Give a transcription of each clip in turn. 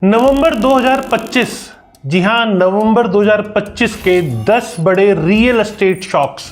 नवंबर 2025, जी हाँ, नवंबर 2025 के 10 बड़े रियल एस्टेट शॉक्स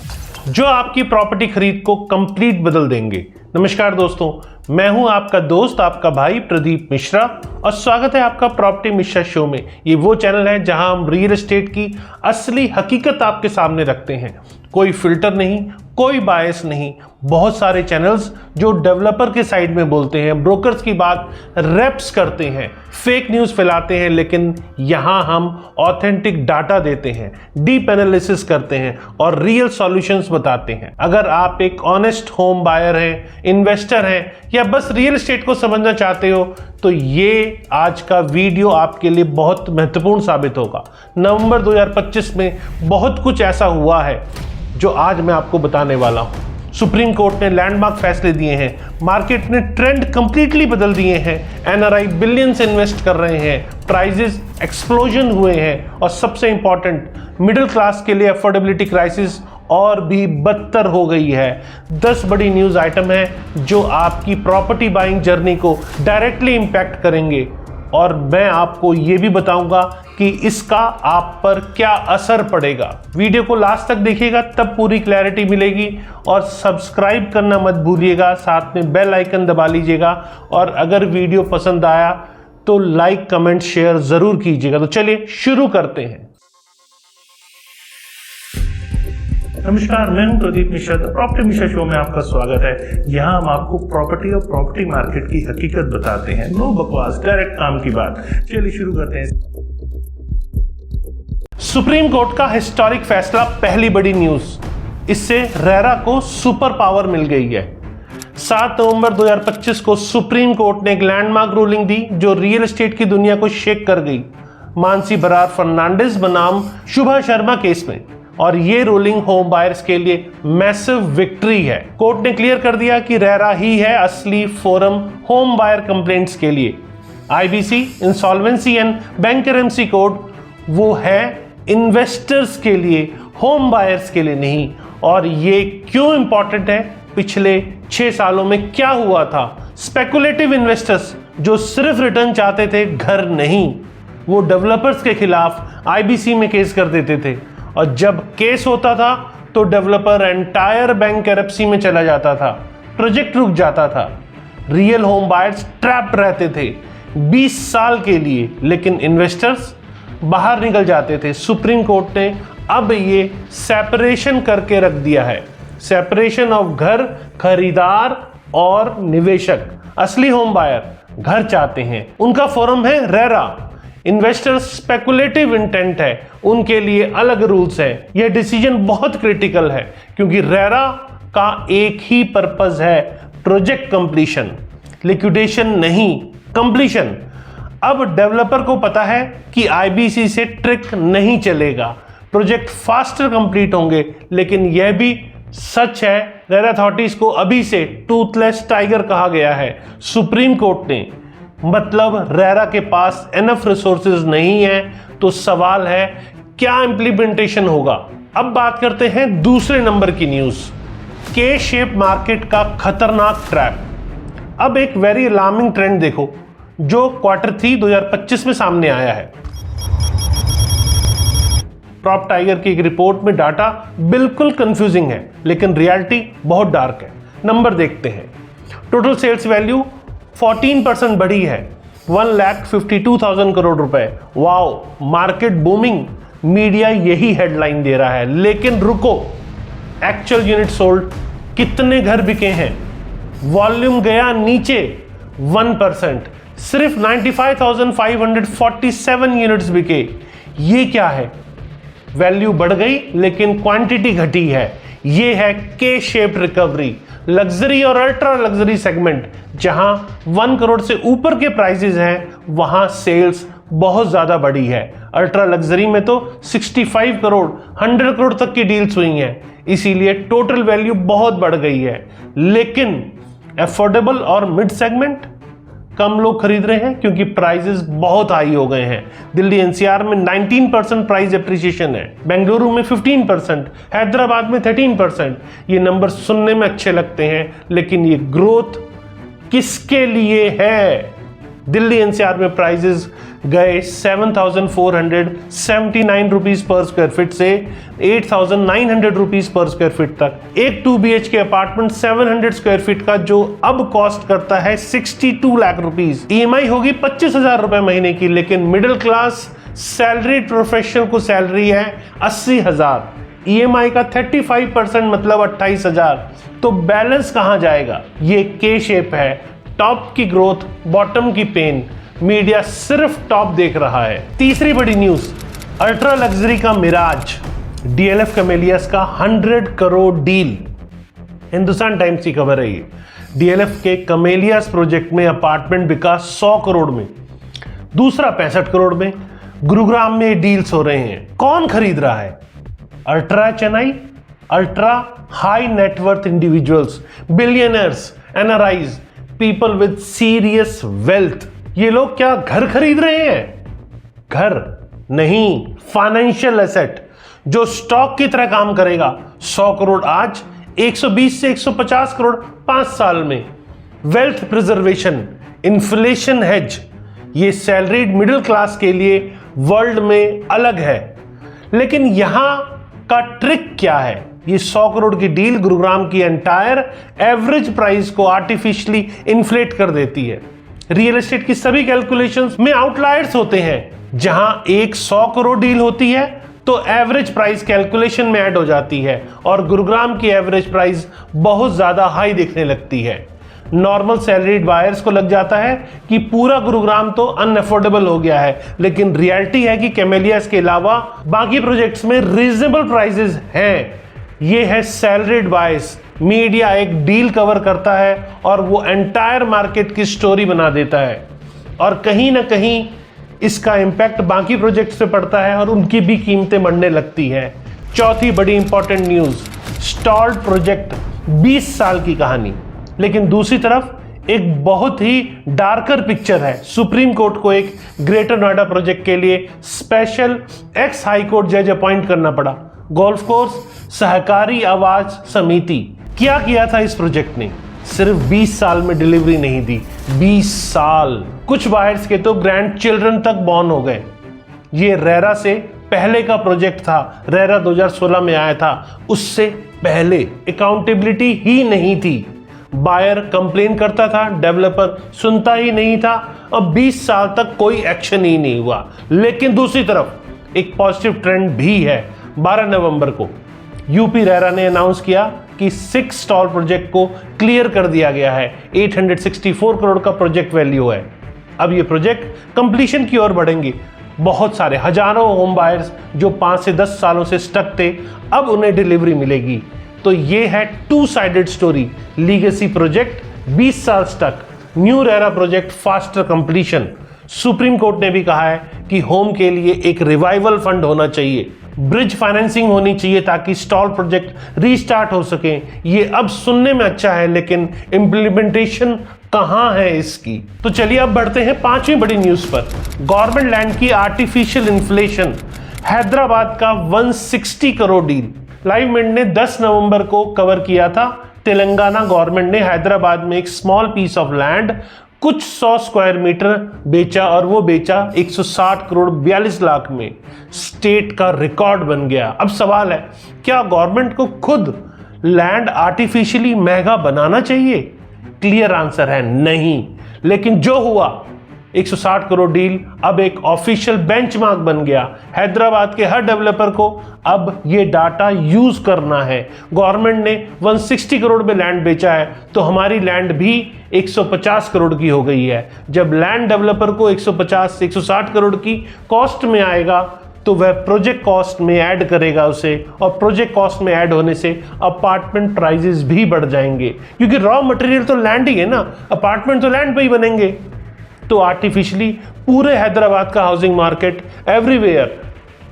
जो आपकी प्रॉपर्टी खरीद को कंप्लीट बदल देंगे। नमस्कार दोस्तों, मैं हूं आपका दोस्त, आपका भाई प्रदीप मिश्रा और स्वागत है आपका प्रॉपर्टी मिश्रा शो में। ये वो चैनल है जहां हम रियल एस्टेट की असली हकीकत आपके सामने रखते हैं। कोई फिल्टर नहीं, कोई बायस नहीं। बहुत सारे चैनल्स जो डेवलपर के साइड में बोलते हैं, ब्रोकर्स की बात रेप्स करते हैं, फेक न्यूज़ फैलाते हैं, लेकिन यहाँ हम ऑथेंटिक डाटा देते हैं, डीप एनालिसिस करते हैं और रियल सॉल्यूशंस बताते हैं। अगर आप एक ऑनेस्ट होम बायर हैं, इन्वेस्टर हैं या बस रियल एस्टेट को समझना चाहते हो तो ये आज का वीडियो आपके लिए बहुत महत्वपूर्ण साबित होगा। नवंबर 2025 में बहुत कुछ ऐसा हुआ है जो आज मैं आपको बताने वाला हूं। सुप्रीम कोर्ट ने लैंडमार्क फैसले दिए हैं, मार्केट ने ट्रेंड कंप्लीटली बदल दिए हैं, एनआरआई बिलियंस इन्वेस्ट कर रहे हैं, प्राइजेस एक्सप्लोजन हुए हैं और सबसे इंपॉर्टेंट मिडिल क्लास के लिए अफोर्डेबिलिटी क्राइसिस और भी बदतर हो गई है। 10 बड़ी न्यूज़ आइटम है जो आपकी प्रॉपर्टी बाइंग जर्नी को डायरेक्टली इम्पैक्ट करेंगे और मैं आपको ये भी बताऊंगा कि इसका आप पर क्या असर पड़ेगा। वीडियो को लास्ट तक देखिएगा तब पूरी क्लैरिटी मिलेगी और सब्सक्राइब करना मत भूलिएगा, साथ में बेल आइकन दबा लीजिएगा और अगर वीडियो पसंद आया तो लाइक कमेंट शेयर ज़रूर कीजिएगा। तो चलिए शुरू करते हैं। नमस्कार, मैं हूं प्रदीप मिश्रा। प्रॉपर्टी मिश्रा शो में आपका स्वागत है। यहाँ हम आपको प्रॉपर्टी और प्रॉपर्टी मार्केट की हकीकत बताते हैं। नो बकवास, डायरेक्ट काम की बात। चलिए शुरू करते हैं। सुप्रीम कोर्ट का हिस्टोरिक फैसला, पहली बड़ी न्यूज। इससे रेरा को सुपर पावर मिल गई है। 7 नवंबर 2025 को सुप्रीम कोर्ट ने एक लैंडमार्क रूलिंग दी जो रियल एस्टेट की दुनिया को शेक कर गई। मानसी बरार फर्नांडिस बनाम शुभा शर्मा केस में, और ये रूलिंग होम बायर्स के लिए मैसिव विक्ट्री है। कोर्ट ने क्लियर कर दिया कि रेरा ही है असली फोरम होम बायर कंप्लेंट्स के लिए। IBC, insolvency and bankruptcy code वो है इन्वेस्टर्स के लिए, होम बायर्स के लिए नहीं। और ये क्यों इंपॉर्टेंट है? पिछले 6 सालों में क्या हुआ था? स्पेकुलेटिव इन्वेस्टर्स जो सिर्फ रिटर्न चाहते थे, घर नहीं, वो डेवलपर्स के खिलाफ आईबीसी में केस कर देते थे और जब केस होता था तो डेवलपर एंटायर बैंकरप्सी में चला जाता था, प्रोजेक्ट रुक जाता था, रियल होम बायर्स ट्रैप रहते थे 20 साल के लिए, लेकिन इन्वेस्टर्स बाहर निकल जाते थे। सुप्रीम कोर्ट ने अब ये सेपरेशन करके रख दिया है, सेपरेशन ऑफ घर खरीदार और निवेशक। असली होम बायर घर चाहते हैं, उनका फोरम है रेरा। इन्वेस्टर्स स्पेकुलेटिव इंटेंट है, उनके लिए अलग रूल्स है। यह डिसीजन बहुत क्रिटिकल है क्योंकि रेरा का एक ही पर्पस है, प्रोजेक्ट कंप्लीशन, लिक्विडेशन नहीं, कंप्लीशन। अब डेवलपर को पता है कि आईबीसी से ट्रिक नहीं चलेगा, प्रोजेक्ट फास्टर कंप्लीट होंगे। लेकिन यह भी सच है, रेरा अथॉरिटीज को अभी से टूथलेस टाइगर कहा गया है सुप्रीम कोर्ट ने। मतलब रेरा के पास एनफ रिसोर्सेज नहीं है। तो सवाल है क्या इंप्लीमेंटेशन होगा। अब बात करते हैं दूसरे नंबर की न्यूज, के शेप मार्केट का खतरनाक ट्रैप। अब एक वेरी अलार्मिंग ट्रेंड देखो जो Q3 2025 में सामने आया है। प्रॉप टाइगर की एक रिपोर्ट में डाटा बिल्कुल कंफ्यूजिंग है, लेकिन रियलिटी बहुत डार्क है। नंबर देखते हैं। टोटल सेल्स वैल्यू 14% बढ़ी है, 1,52,000 करोड़ रुपए। वाओ, मार्केट बूमिंग, मीडिया यही हेडलाइन दे रहा है। लेकिन रुको, एक्चुअल यूनिट सोल्ड, कितने घर बिके हैं? वॉल्यूम गया नीचे 1%, सिर्फ 95,547 यूनिट्स बिके। ये क्या है? वैल्यू बढ़ गई लेकिन क्वांटिटी घटी है। ये है के शेप्ड रिकवरी। लग्जरी और अल्ट्रा लग्जरी सेगमेंट, जहां 1 करोड़ से ऊपर के प्राइसेस हैं, वहां सेल्स बहुत ज्यादा बढ़ी है। अल्ट्रा लग्जरी में तो 65 करोड़ 100 करोड़ तक की डील्स हुई हैं, इसीलिए टोटल वैल्यू बहुत बढ़ गई है। लेकिन अफोर्डेबल और मिड सेगमेंट कम लोग खरीद रहे हैं क्योंकि प्राइसेस बहुत हाई हो गए हैं। दिल्ली एनसीआर में 19% प्राइस एप्रिसिएशन है, बेंगलुरु में 15%, हैदराबाद में 13%। ये नंबर सुनने में अच्छे लगते हैं, लेकिन ये ग्रोथ किसके लिए है? दिल्ली एनसीआर में प्राइसेस गए 7,479 रुपीज पर स्क्वायर फीट से 8,900 रुपीज पर स्क्वायर फीट तक। एक 2 BHK अपार्टमेंट 700 स्क्वायर फीट का जो अब कॉस्ट करता है 62 लाख रुपीज, EMI होगी 25,000 रुपए महीने की, लेकिन मिडिल क्लास सैलरीड प्रोफेशनल को सैलरी है 80,000, EMI का 35% मतलब 28,000। तो बैलेंस कहां जाएगा? ये के शेप है, टॉप की ग्रोथ, बॉटम की पेन। मीडिया सिर्फ टॉप देख रहा है। तीसरी बड़ी न्यूज, अल्ट्रा लग्जरी का मिराज, DLF कैमेलियस का 100 करोड़ डील। हिंदुस्तान टाइम्स की खबर है ये। DLF के कैमेलियस प्रोजेक्ट में अपार्टमेंट बिका 100 करोड़ में, दूसरा 65 करोड़ में। गुरुग्राम में डील्स हो रहे हैं। कौन खरीद रहा है? Ultra Chennai, ultra high net worth individuals, billionaires, NRIs, people with serious wealth. ये लोग क्या घर खरीद रहे हैं? घर नहीं, फाइनेंशियल एसेट जो स्टॉक की तरह काम करेगा। 100 करोड़ आज, 120 से 150 करोड़ 5 साल में। वेल्थ प्रिजर्वेशन, इन्फ्लेशन हेज, ये सैलरीड मिडिल क्लास के लिए वर्ल्ड में अलग है। लेकिन यहां का ट्रिक क्या है? ये 100 करोड़ की डील गुरुग्राम की एंटायर एवरेज प्राइस को आर्टिफिशियली इन्फ्लेट कर देती है। रियल एस्टेट की सभी कैलकुलेशंस में आउटलायर्स होते हैं। जहां एक 100 करोड़ डील होती है तो एवरेज प्राइस कैलकुलेशन में ऐड हो जाती है और गुरुग्राम की एवरेज प्राइस बहुत ज्यादा हाई दिखने लगती है। नॉर्मल सैलरीड बायर्स को लग जाता है कि पूरा गुरुग्राम तो अनअफोर्डेबल हो गया है, लेकिन रियलिटी है कि कैमेलियस के अलावा बाकी प्रोजेक्ट्स में रीजनेबल प्राइसेस हैं। ये है सैलरीड बायर्स। मीडिया एक डील कवर करता है और वो एंटायर मार्केट की स्टोरी बना देता है और कहीं ना कहीं इसका इंपैक्ट बाकी प्रोजेक्ट्स पे पड़ता है और उनकी भी कीमतें बढ़ने लगती हैं। चौथी बड़ी इंपॉर्टेंट न्यूज, स्टॉल्ड प्रोजेक्ट, 20 साल की कहानी। लेकिन दूसरी तरफ एक बहुत ही डार्कर पिक्चर है। सुप्रीम कोर्ट को एक ग्रेटर नोएडा प्रोजेक्ट के लिए स्पेशल एक्स हाई कोर्ट जज अपॉइंट करना पड़ा। गोल्फ कोर्स सहकारी आवास समिति। क्या किया था इस प्रोजेक्ट ने? सिर्फ 20 साल में डिलीवरी नहीं दी, 20 साल। कुछ बायर्स के तो ग्रैंड चिल्ड्रन तक बॉर्न हो गए। ये रेरा से पहले का प्रोजेक्ट था। रेरा 2016 में आया था, उससे पहले अकाउंटेबिलिटी ही नहीं थी। बायर कंप्लेन करता था, डेवलपर सुनता ही नहीं था और 20 साल तक कोई एक्शन ही नहीं हुआ। लेकिन दूसरी तरफ एक पॉजिटिव ट्रेंड भी है। 12 नवंबर को यूपी रेरा ने अनाउंस किया कि 6 स्टॉल प्रोजेक्ट को क्लियर कर दिया गया है। 864 करोड़ का प्रोजेक्ट वैल्यू है। अब ये प्रोजेक्ट कंप्लीशन की ओर बढ़ेंगे। बहुत सारे हजारों होम बायर्स जो 5 से 10 सालों से स्टक थे, अब उन्हें डिलीवरी मिलेगी। तो ये है 2 साइडेड स्टोरी। लीगेसी प्रोजेक्ट 20 साल stuck, new RERA project faster completion. Supreme court ने भी कहा है कि होम के लिए एक रिवाइवल फंड होना चाहिए, ब्रिज फाइनेंसिंग होनी चाहिए ताकि स्टॉल प्रोजेक्ट रीस्टार्ट हो सके। ये अब सुनने में अच्छा है, लेकिन इंप्लीमेंटेशन कहां है इसकी? तो चलिए अब बढ़ते हैं 5वीं बड़ी न्यूज पर। गवर्नमेंट लैंड की आर्टिफिशियल इन्फ्लेशन, हैदराबाद का 160 करोड़ डील। लाइव मिनट ने 10 नवंबर को कवर किया था। तेलंगाना गवर्नमेंट ने हैदराबाद में एक स्मॉल पीस ऑफ लैंड कुछ 100 स्क्वायर मीटर बेचा और वो बेचा 160 करोड़ 42 लाख में। स्टेट का रिकॉर्ड बन गया। अब सवाल है, क्या गवर्नमेंट को खुद लैंड आर्टिफिशियली महंगा बनाना चाहिए? क्लियर आंसर है नहीं। लेकिन जो हुआ, 160 करोड़ डील अब एक ऑफिशियल बेंचमार्क बन गया। हैदराबाद के हर डेवलपर को अब ये डाटा यूज करना है। गवर्नमेंट ने 160 करोड़ में लैंड बेचा है तो हमारी लैंड भी 150 करोड़ की हो गई है। जब लैंड डेवलपर को 150 से 160 करोड़ की कॉस्ट में आएगा तो वह प्रोजेक्ट कॉस्ट में ऐड करेगा उसे, और प्रोजेक्ट कॉस्ट में ऐड होने से अपार्टमेंट प्राइजेस भी बढ़ जाएंगे, क्योंकि रॉ मटेरियल तो लैंड ही है ना, अपार्टमेंट तो लैंड पे ही बनेंगे। तो आर्टिफिशियली पूरे हैदराबाद का हाउसिंग मार्केट एवरीवेयर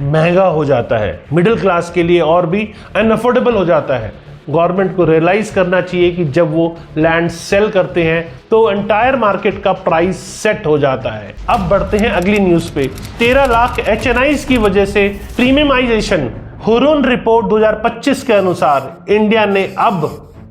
महंगा हो जाता है, मिडिल क्लास के लिए और भी अनअफोर्डेबल हो जाता है। गवर्नमेंट को रियलाइज करना चाहिए कि जब वो लैंड सेल करते हैं तो एंटायर मार्केट का प्राइस सेट हो जाता है। अब बढ़ते हैं अगली न्यूज पे। 13 लाख HNIs की वजह से प्रीमियमाइजेशन। हुरून रिपोर्ट 2025 के अनुसार इंडिया ने अब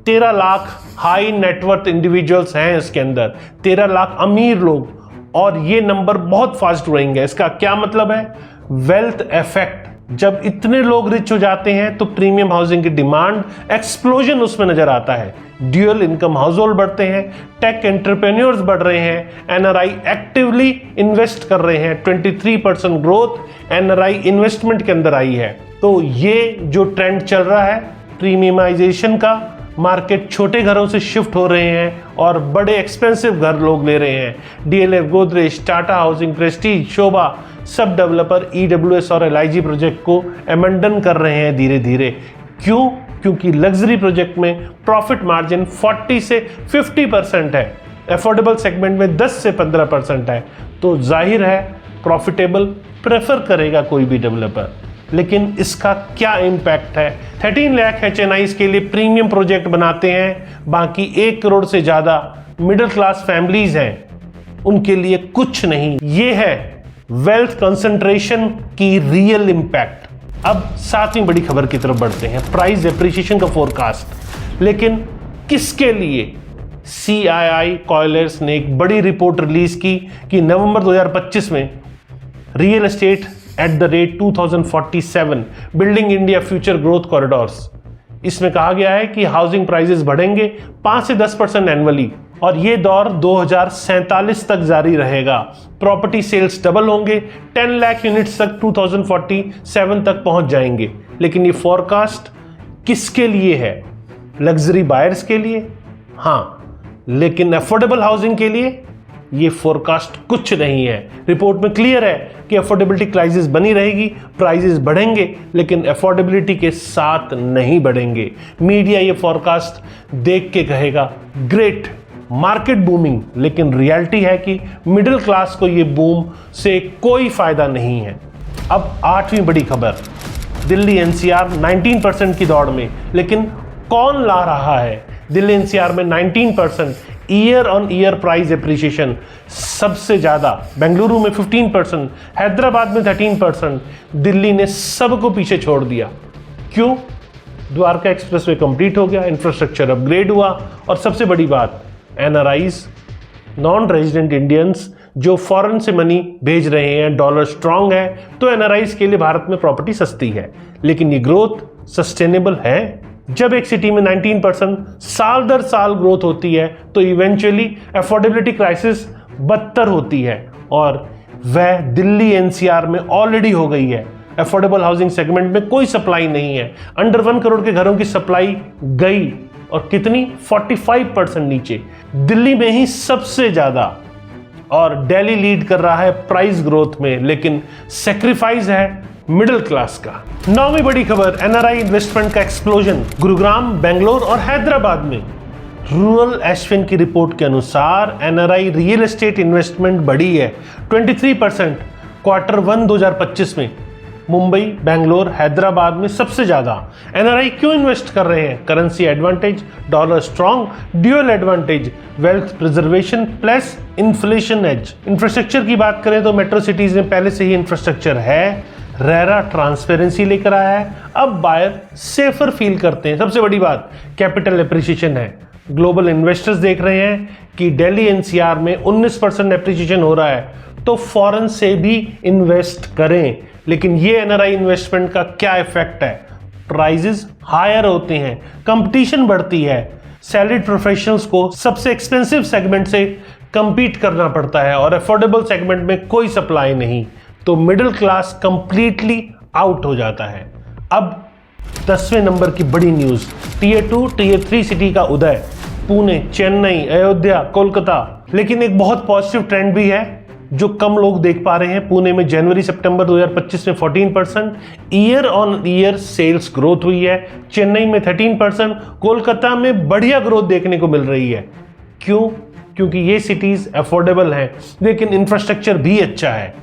13 लाख हाई नेटवर्थ इंडिविजुअल्स हैं इसके अंदर, 13 लाख अमीर लोग और ये नंबर बहुत फास्ट ग्रोइंग है। इसका क्या मतलब है? Wealth effect. जब इतने लोग रिच हो जाते हैं तो प्रीमियम हाउसिंग की डिमांड एक्सप्लोजन उसमें नजर आता है। ड्यूअल इनकम हाउसहोल्ड बढ़ते हैं, टेक एंटरप्रेन्योर्स बढ़ रहे हैं, एनआरआई एक्टिवली इन्वेस्ट कर रहे हैं। 23% ग्रोथ एनआरआई इन्वेस्टमेंट के अंदर आई है। तो ये जो ट्रेंड चल रहा है प्रीमियमाइजेशन का, मार्केट छोटे घरों से शिफ्ट हो रहे हैं और बड़े एक्सपेंसिव घर लोग ले रहे हैं। डीएलएफ, गोदरेज, टाटा हाउसिंग, प्रेस्टीज, शोभा सब डेवलपर ईडब्ल्यूएस और एलआईजी प्रोजेक्ट को अमेंडन कर रहे हैं धीरे धीरे। क्यों? क्योंकि लग्जरी प्रोजेक्ट में प्रॉफिट मार्जिन 40 से 50% है, अफोर्डेबल सेगमेंट में 10 से 15% है। तो जाहिर है प्रॉफिटेबल प्रेफर करेगा कोई भी डेवलपर। लेकिन इसका क्या इम्पैक्ट है? 13 लाख HNIs के लिए प्रीमियम प्रोजेक्ट बनाते हैं, बाकी 1 करोड़ से ज़्यादा मिडिल क्लास फैमिलीज हैं, उनके लिए कुछ नहीं। ये है वेल्थ कंसंट्रेशन की रियल इम्पैक्ट। अब 7वीं बड़ी खबर की तरफ बढ़ते हैं, प्राइस एप्रिसिएशन का फोरकास्ट। लेकिन किसके लिए? CII कॉयलर्स ने एक बड़ी रिपोर्ट रिलीज की कि नवंबर 2025 में real estate at the rate 2047 building India future growth corridors. इसमें कहा गया है कि हाउसिंग प्राइसेस बढ़ेंगे 5 से 10% एनुअली और ये दौर 2047 तक जारी रहेगा। प्रॉपर्टी सेल्स डबल होंगे, 10 लाख यूनिट्स तक 2047 तक पहुंच जाएंगे। लेकिन ये फोरकास्ट किसके लिए है? लग्जरी बायर्स के लिए? हाँ, लेकिन अफोर्डेबल हाउसिंग के लिए ये फोरकास्ट कुछ नहीं है। रिपोर्ट में क्लियर है कि अफोर्डेबिलिटी क्राइसिस बनी रहेगी, प्राइसेस बढ़ेंगे लेकिन अफोर्डेबिलिटी के साथ नहीं बढ़ेंगे। मीडिया ये फोरकास्ट देख के कहेगा ग्रेट, मार्केट बूमिंग, लेकिन रियलिटी है कि मिडिल क्लास को ये बूम से कोई फायदा नहीं है। अब 8वीं बड़ी खबर, दिल्ली एनसीआर 19% की दौड़ में, लेकिन कौन ला रहा है? दिल्ली एनसीआर में 19% year on year price appreciation सबसे ज्यादा, बेंगलुरु में 15%, हैदराबाद में 13%। दिल्ली ने सबको पीछे छोड़ दिया। क्यों? द्वारका एक्सप्रेसवे कंप्लीट हो गया, इंफ्रास्ट्रक्चर अपग्रेड हुआ और सबसे बड़ी बात, एनआरआईज, नॉन रेजिडेंट इंडियंस जो फॉरेन से मनी भेज रहे हैं, डॉलर स्ट्रांग है, तो एनआरआईज के लिए भारत में प्रॉपर्टी सस्ती है। लेकिन ये ग्रोथ सस्टेनेबल है? जब एक सिटी में 19% साल दर साल ग्रोथ होती है तो इवेंचुअली अफोर्डेबिलिटी क्राइसिस बदतर होती है और वह दिल्ली एनसीआर में ऑलरेडी हो गई है। अफोर्डेबल हाउसिंग सेगमेंट में कोई सप्लाई नहीं है, अंडर 1 करोड़ के घरों की सप्लाई गई और कितनी? 45% नीचे। दिल्ली में ही सबसे ज्यादा और दिल्ली लीड कर रहा है प्राइस ग्रोथ में, लेकिन सेक्रीफाइस है मिडिल क्लास का। 9वीं बड़ी खबर, एनआरआई इन्वेस्टमेंट का एक्सप्लोजन गुरुग्राम, बेंगलोर और हैदराबाद में। रूरल एशफिन की रिपोर्ट के अनुसार एनआरआई रियल एस्टेट इन्वेस्टमेंट बढ़ी है 23% Q1 2025 में। मुंबई, बेंगलोर, हैदराबाद में सबसे ज्यादा। एनआरआई क्यों इन्वेस्ट कर रहे हैं? Currency advantage, dollar strong, dual advantage, wealth preservation plus inflation hedge. Infrastructure की बात करें तो मेट्रो सिटीज में पहले से ही इंफ्रास्ट्रक्चर है, रेरा ट्रांसपेरेंसी लेकर आया है, अब बायर सेफर फील करते हैं। सबसे बड़ी बात कैपिटल एप्रिसिएशन है। ग्लोबल इन्वेस्टर्स देख रहे हैं कि दिल्ली एनसीआर में 19% एप्रिसिएशन हो रहा है, तो फॉरेन से भी इन्वेस्ट करें। लेकिन ये एनआरआई इन्वेस्टमेंट का क्या इफेक्ट है? प्राइजेस हायर होते हैं, कंपटीशन बढ़ती है, सैलरीड प्रोफेशनल्स को सबसे एक्सपेंसिव सेगमेंट से कंपीट करना पड़ता है और अफोर्डेबल सेगमेंट में कोई सप्लाई नहीं, तो मिडिल क्लास कंप्लीटली आउट हो जाता है। अब 10वें नंबर की बड़ी न्यूज, टियर 2 टियर 3 सिटी का उदय, पुणे, चेन्नई, अयोध्या, कोलकाता। लेकिन एक बहुत पॉजिटिव ट्रेंड भी है जो कम लोग देख पा रहे हैं। पुणे में जनवरी सितंबर 2025 में 14% year on year sales growth हुई है, चेन्नई में 13%, कोलकाता में बढ़िया ग्रोथ देखने को मिल रही है। क्यों? क्योंकि ये सिटीज अफोर्डेबल हैं, लेकिन इंफ्रास्ट्रक्चर भी अच्छा है।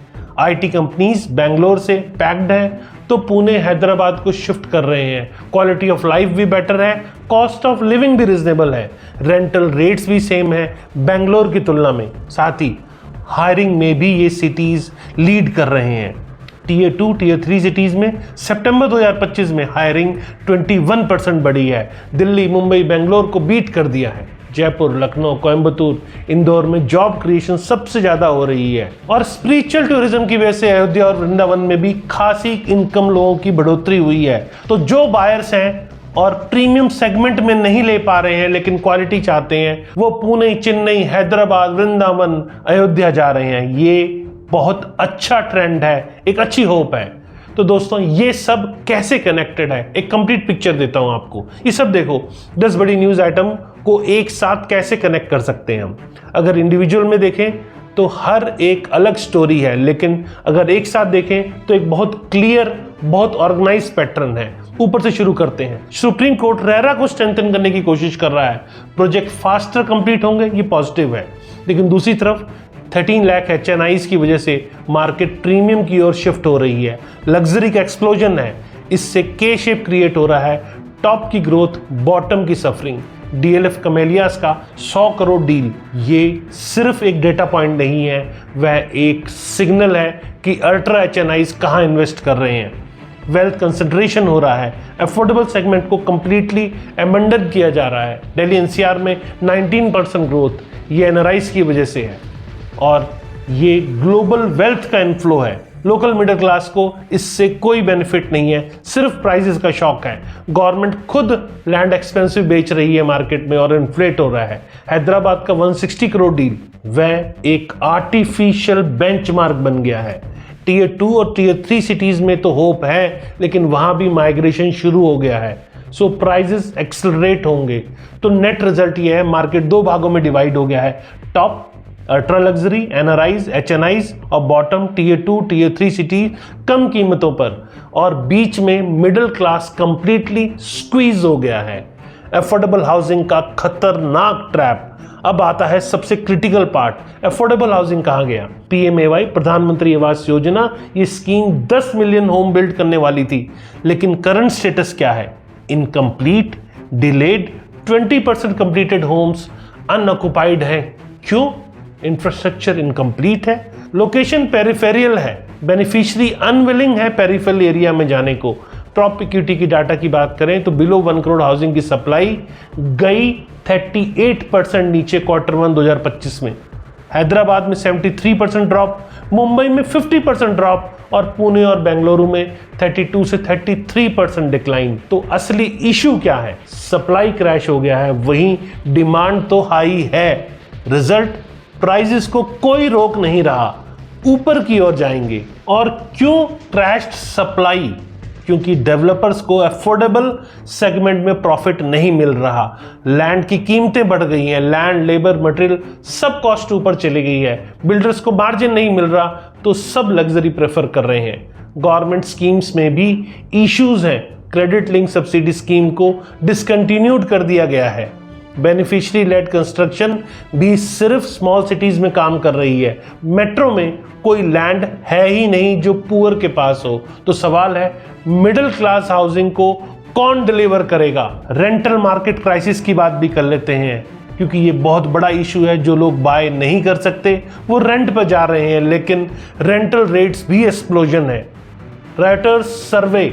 आईटी कंपनीज बेंगलोर से पैक्ड है, तो पुणे, हैदराबाद को शिफ्ट कर रहे हैं। क्वालिटी ऑफ लाइफ भी बेटर है, कॉस्ट ऑफ लिविंग भी रिजनेबल है, रेंटल रेट्स भी सेम है बेंगलोर की तुलना में। साथ ही हायरिंग में भी ये सिटीज लीड कर रहे हैं। टियर 2 टियर 3 सिटीज में सितंबर 2025 में हायरिंग 21% बढ़ी है, दिल्ली, मुंबई, बेंगलोर को बीट कर दिया है। जयपुर, लखनऊ, कोयंबतूर, इंदौर में जॉब क्रिएशन सबसे ज्यादा हो रही है और स्पिरिचुअल टूरिज्म की वजह से अयोध्या और वृंदावन में भी खासी इनकम लोगों की बढ़ोतरी हुई है। तो जो बायर्स हैं और प्रीमियम सेगमेंट में नहीं ले पा रहे हैं लेकिन क्वालिटी चाहते हैं, वो पुणे, चेन्नई, हैदराबाद, वृंदावन, अयोध्या जा रहे हैं। ये बहुत अच्छा ट्रेंड है, एक अच्छी होप है। तो दोस्तों ये सब कैसे कनेक्टेड है, एक कंप्लीट पिक्चर देता हूं आपको। ये सब देखो 10 बड़ी न्यूज आइटम को एक साथ कैसे कनेक्ट कर सकते हैं हम। अगर इंडिविजुअल में देखें तो हर एक अलग स्टोरी है, लेकिन अगर एक साथ देखें तो एक बहुत क्लियर, बहुत ऑर्गेनाइज पैटर्न है। ऊपर से शुरू करते हैं। सुप्रीम कोर्ट रेरा को स्ट्रेंथन करने की कोशिश कर रहा है। प्रोजेक्ट फास्टर कंप्लीट होंगे, ये पॉजिटिव है। लेकिन दूसरी तरफ 13 लाख HNIs की वजह से मार्केट प्रीमियम की ओर शिफ्ट हो रही है। लग्जरी का एक्सप्लोजन है, इससे के शेप क्रिएट हो रहा है। टॉप की ग्रोथ, बॉटम की सफरिंग। DLF कैमेलियास का 100 करोड़ डील, ये सिर्फ एक डेटा पॉइंट नहीं है, वह एक सिग्नल है कि अल्ट्रा HNIs कहाँ इन्वेस्ट कर रहे हैं। वेल्थ कंसंट्रेशन हो रहा है। अफोर्डेबल सेगमेंट को कंप्लीटली अमेंडन किया जा रहा है। दिल्ली NCR में 19% ग्रोथ ये NRIs की वजह से है और ये ग्लोबल वेल्थ का इनफ्लो है। लोकल मिडिल क्लास को इससे कोई बेनिफिट नहीं है, सिर्फ प्राइसेस का शॉक है। गवर्नमेंट खुद लैंड एक्सपेंसिव बेच रही है मार्केट में और इन्फ्लेट हो रहा है। हैदराबाद का 160 करोड़ डील वह एक आर्टिफिशियल बेंचमार्क बन गया है। Tier 2 और Tier 3 सिटीज में तो होप है, लेकिन वहां भी माइग्रेशन शुरू हो गया है। सो प्राइजेस एक्सेलरेट होंगे। तो नेट रिजल्ट ये है, मार्केट दो भागों में डिवाइड हो गया है। Top ultra luxury, NRIs, HNIs और बॉटम Tier 2, Tier 3 सिटी कम कीमतों पर, और बीच में मिडिल क्लास कंप्लीटली स्क्वीज हो गया है। अफोर्डेबल हाउसिंग का खतरनाक ट्रैप। अब आता है सबसे क्रिटिकल पार्ट, अफोर्डेबल हाउसिंग कहाँ गया। PMAY, प्रधानमंत्री आवास योजना, ये स्कीम 10 मिलियन होम बिल्ड करने वाली थी, लेकिन करंट स्टेटस क्या है? Incomplete, delayed, 20% completed homes unoccupied हैं। क्यों? इंफ्रास्ट्रक्चर इनकम्प्लीट है, लोकेशन पेरिफेरियल है, बेनिफिशियरी अनविलिंग है पेरिफेरल एरिया में जाने को। टॉप इक्विटी की डाटा की बात करें तो बिलो 1 करोड़ हाउसिंग की सप्लाई गई 38% नीचे Q1 2025 में। हैदराबाद में 73% ड्रॉप, मुंबई में 50% ड्रॉप और पुणे और बेंगलुरु में 32 से 33% डिक्लाइन। तो असली इशू क्या है? सप्लाई क्रैश हो गया है, वहीं डिमांड तो हाई है। रिजल्ट, प्राइसेस को कोई रोक नहीं रहा, ऊपर की ओर जाएंगे। और क्यों क्रैश्ड सप्लाई? क्योंकि डेवलपर्स को अफोर्डेबल सेगमेंट में प्रॉफिट नहीं मिल रहा। लैंड की कीमतें बढ़ गई हैं, लैंड, लेबर, मटेरियल सब कॉस्ट ऊपर चली गई है। बिल्डर्स को मार्जिन नहीं मिल रहा तो सब लग्जरी प्रेफर कर रहे हैं। गवर्नमेंट स्कीम्स में भी इश्यूज हैं। क्रेडिट लिंक सब्सिडी स्कीम को डिसकंटिन्यूड कर दिया गया है। बेनिफिशियरी लेड कंस्ट्रक्शन भी सिर्फ स्मॉल सिटीज में काम कर रही है। मेट्रो में कोई लैंड है ही नहीं जो पुअर के पास हो। तो सवाल है, मिडिल क्लास हाउसिंग को कौन डिलीवर करेगा? रेंटल मार्केट क्राइसिस की बात भी कर लेते हैं, क्योंकि ये बहुत बड़ा इशू है। जो लोग बाय नहीं कर सकते वो रेंट पर जा रहे हैं, लेकिन रेंटल रेट्स भी एक्सप्लोजन है। Writers survey,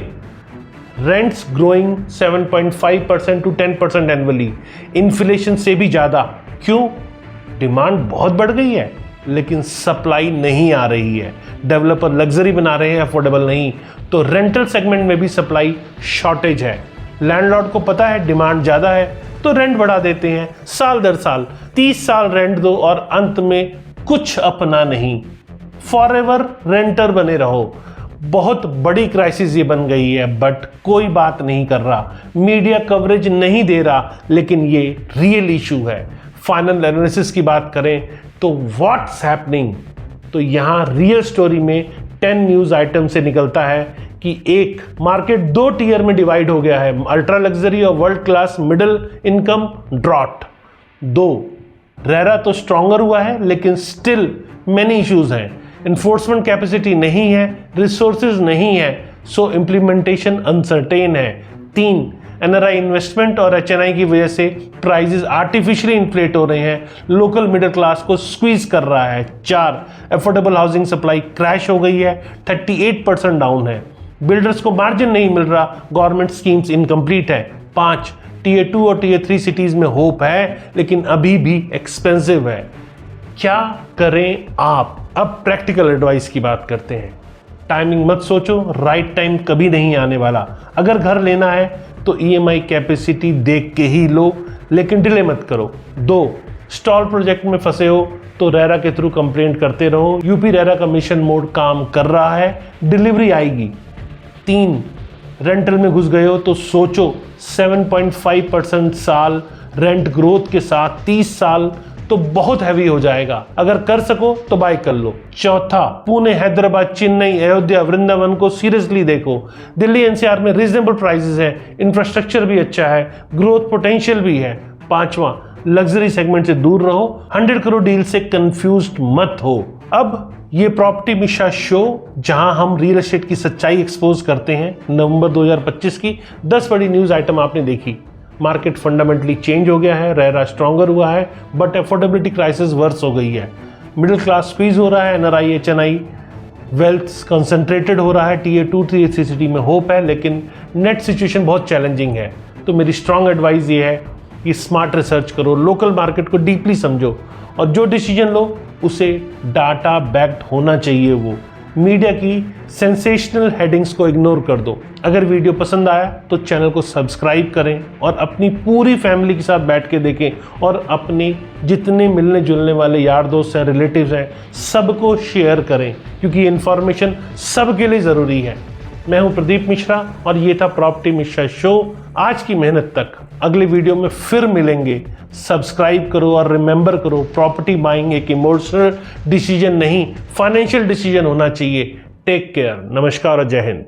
rents growing 7.5% to 10% annually, inflation से भी ज्यादा। क्यों? डिमांड बहुत बढ़ गई है लेकिन सप्लाई नहीं आ रही है। डेवलपर लग्जरी बना रहे हैं, अफोर्डेबल नहीं। तो रेंटल सेगमेंट में भी सप्लाई शॉर्टेज है। लैंडलॉर्ड को पता है डिमांड ज्यादा है तो रेंट बढ़ा देते हैं साल दर साल। 30 साल रेंट दो और अंत में कुछ अपना नहीं, फॉरएवर रेंटर बने रहो। बहुत बड़ी क्राइसिस ये बन गई है, बट कोई बात नहीं कर रहा, मीडिया कवरेज नहीं दे रहा, लेकिन ये रियल इशू है। फाइनल एनालिसिस की बात करें तो व्हाट्स हैपनिंग, तो यहाँ रियल स्टोरी में 10 न्यूज आइटम से निकलता है कि एक, मार्केट 2 टीयर में डिवाइड हो गया है, अल्ट्रा लग्जरी और world class middle income drought. 2, RERA तो स्ट्रॉन्गर हुआ है लेकिन स्टिल मेनी इश्यूज हैं। इन्फोर्समेंट कैपेसिटी नहीं है, रिसोर्सेज नहीं है, सो इम्प्लीमेंटेशन अनसर्टेन है। 3, NRI इन्वेस्टमेंट और HNI की वजह से प्राइजेस आर्टिफिशियली इन्फ्लेट हो रहे हैं, लोकल मिडिल क्लास को स्क्वीज कर रहा है। 4, अफोर्डेबल हाउसिंग सप्लाई क्रैश हो गई है, 38% डाउन है। बिल्डर्स को मार्जिन नहीं मिल रहा, गवर्नमेंट स्कीम्स इनकम्प्लीट है। 5 Tier 2 और Tier 3 सिटीज में होप है, लेकिन अभी भी एक्सपेंसिव है। क्या करें आप? अब प्रैक्टिकल एडवाइस की बात करते हैं। टाइमिंग मत सोचो, राइट टाइम कभी नहीं आने वाला। अगर घर लेना है तो EMI कैपेसिटी देख के ही लो, लेकिन डिले मत करो। 2 स्टॉल प्रोजेक्ट में फंसे हो तो रेरा के थ्रू कंप्लेंट करते रहो। यूपी रेरा का मिशन मोड काम कर रहा है, डिलीवरी आएगी। 3 रेंटल में घुस गए हो तो सोचो, 7.5% साल रेंट ग्रोथ के साथ 30 साल तो बहुत हैवी हो जाएगा। अगर कर सको तो बाय कर लो। 4 पुणे, हैदराबाद, चेन्नई, अयोध्या, वृंदावन को सीरियसली देखो। दिल्ली NCR में रीजनेबल प्राइसेस है, इंफ्रास्ट्रक्चर भी अच्छा है, ग्रोथ पोटेंशियल भी है। 5वां लग्जरी सेगमेंट से दूर रहो, 100 करोड़ डील से कंफ्यूज्ड मत हो। अब ये प्रॉपर्टी मिश्रा शो, जहां हम रियल एस्टेट की सच्चाई एक्सपोज करते हैं। नवंबर 2025 की 10 बड़ी न्यूज आइटम आपने देखी। मार्केट फंडामेंटली चेंज हो गया है, रेरा स्ट्रॉन्गर हुआ है, बट अफोर्डेबिलिटी क्राइसिस वर्स हो गई है। मिडिल क्लास स्क्वीज हो रहा है, NRI HNI वेल्थ कंसंट्रेटेड हो रहा है। Tier 2 Tier 3 सिटी में होप है, लेकिन नेट सिचुएशन बहुत चैलेंजिंग है। तो मेरी स्ट्रॉन्ग एडवाइस ये है कि स्मार्ट रिसर्च करो, लोकल मार्केट को डीपली समझो, और जो डिसीजन लो उसे डाटा बैक्ड होना चाहिए। वो मीडिया की सेंसेशनल हेडिंग्स को इग्नोर कर दो। अगर वीडियो पसंद आया तो चैनल को सब्सक्राइब करें और अपनी पूरी फैमिली के साथ बैठ के देखें, और अपने जितने मिलने जुलने वाले यार दोस्त हैं, रिलेटिव्स हैं, सबको शेयर करें, क्योंकि इन्फॉर्मेशन सबके लिए ज़रूरी है। मैं हूं प्रदीप मिश्रा और ये था प्रॉपर्टी मिश्रा शो। आज की मेहनत तक। अगले वीडियो में फिर मिलेंगे। सब्सक्राइब करो और रिमेंबर करो, प्रॉपर्टी बाइंग एक इमोशनल डिसीजन नहीं, फाइनेंशियल डिसीजन होना चाहिए। टेक केयर, नमस्कार और जय हिंद।